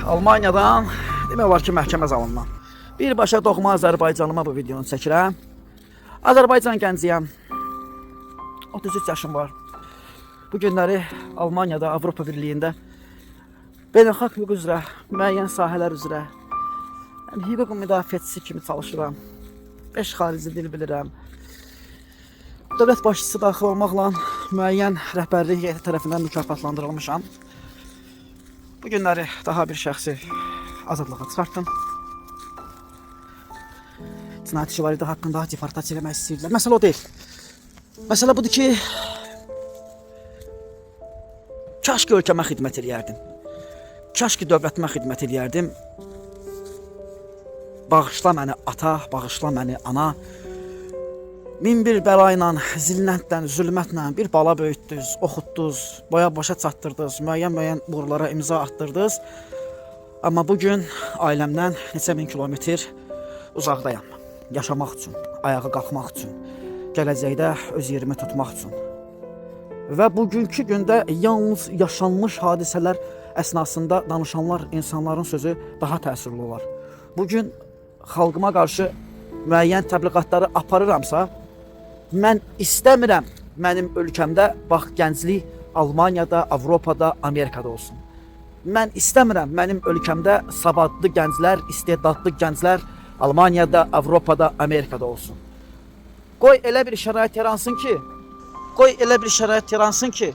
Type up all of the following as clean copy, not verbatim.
Almaniyadan demək olar ki, məhkəmə zalından birbaşa doğma Azərbaycanıma bu videonu çəkirəm. Azərbaycan gənciyəm. 33 yaşım var. Bu günləri Almaniyada, Avropa Birliyində beynəlxalq hüquq üzrə, müəyyən sahələr üzrə hüquq müdafiəçisi kimi çalışıram. 5 xarici dil bilirəm. Dövlət başçısı daxil olmaqla müəyyən rəhbərlik heyəti tərəfindən mükafatlandırılmışam. Bu günləri daha bir şəxsi azadlığa çıxartdım. Cinayət işi var idi, haqqında deportasiya eləmək istəyirlər. Məsələ o deyil. Məsələ budur ki, kaş ki ölkəmə xidmət eləyərdim. Kaş ki dövlətimə xidmət eləyərdim. Bağışla məni ata, bağışla məni ana. Min bir bəlayla, zilləntlə, zülmətlə bir bala böyütdünüz, oxutdunuz, boya başa çatdırdınız, müəyyən uğurlara imza attırdınız. Amma bugün ailəmdən neçə min kilometr uzaqdayam. Yaşamaq üçün, ayağa qalxmaq üçün, gələcəkdə öz yerimi tutmaq üçün. Və bugünkü gündə yalnız yaşanmış hadisələr əsnasında danışanlar, insanların sözü daha təsirli olar. Bugün xalqıma qarşı müəyyən təbliğatları aparıramsa, mən istəmirəm mənim ölkəmdə bax gənclik Almaniyada, Avropada, Amerikada olsun. Mən istəmirəm mənim ölkəmdə savadlı gənclər, istedadlı gənclər Almaniyada, Avropada, Amerikada olsun. Qoy elə bir şərait yaransın ki,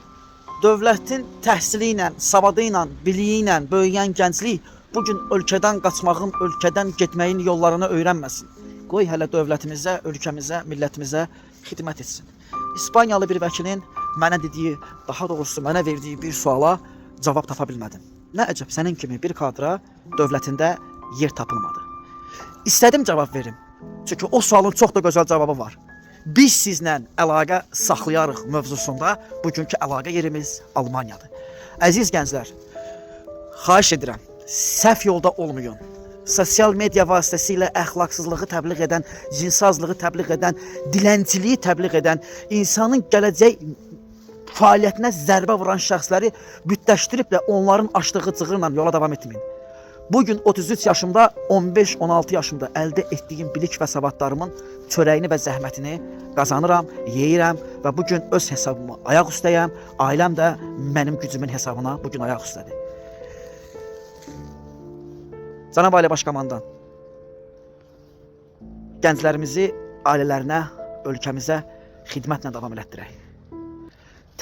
dövlətin təhsili ilə, savadı ilə, biliyi ilə böyüyən gənclik bugün ölkədən qaçmağın, ölkədən getməyin yollarını öyrənməsin. Qoy hələ dövlətimizə, ölkəmizə, millətimizə xidmət etsin. İspaniyalı bir vəkilin mənə dediyi, daha doğrusu mənə verdiyi bir suala cavab tapa bilmədim. Nə əcəb, sənin kimi bir kadra dövlətində yer tapılmadı. İstədim cavab verim. Çünki o sualın çox da gözəl cavabı var. Biz sizlə əlaqə saxlayarıq mövzusunda bugünkü əlaqə yerimiz Almaniyadır. Əziz gənclər, xahiş edirəm, səhv yolda olmayın. Sosial media vasitəsilə əxlaqsızlığı təbliğ edən, cinsazlığı təbliğ edən, dilənçiliyi təbliğ edən, insanın gələcək fəaliyyətinə zərbə vuran şəxsləri bütləşdirib də onların açdığı cığırla yola davam etməyin. Bugün 33 yaşımda, 15-16 yaşımda əldə etdiyim bilik və savadlarımın çörəyini və zəhmətini qazanıram, yeyirəm və bugün öz hesabımı ayaq üstəyəm, ailəm də mənim gücümün hesabına bugün ayaq üstədir. Cənab Ailə Başkomandan, gənclərimizi ailələrinə, ölkəmizə xidmətlə davam elətdirək.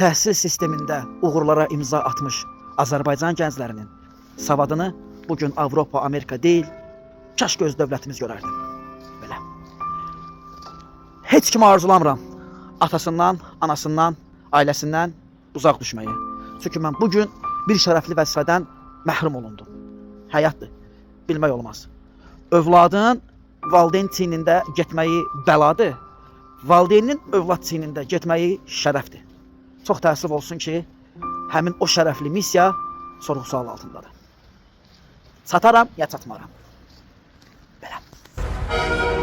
Təhsil sistemində uğurlara imza atmış Azərbaycan gənclərinin savadını bugün Avropa, Amerika deyil, kaş göz dövlətimiz görərdi. Belə. Heç kimi arzulamıram atasından, anasından, ailəsindən uzaq düşməyi. Çünki mən bugün bir şərəfli vəzifədən məhrum olundum. Həyatdır. Bilmək olmaz. Övladın valideyn çiynində getməyi bəladır. Valideynin övlad çiynində getməyi şərəfdir. Çox təəssüf olsun ki, həmin o şərəfli missiya sorğu-sual altındadır. Çataram ya çatmaram. Belə.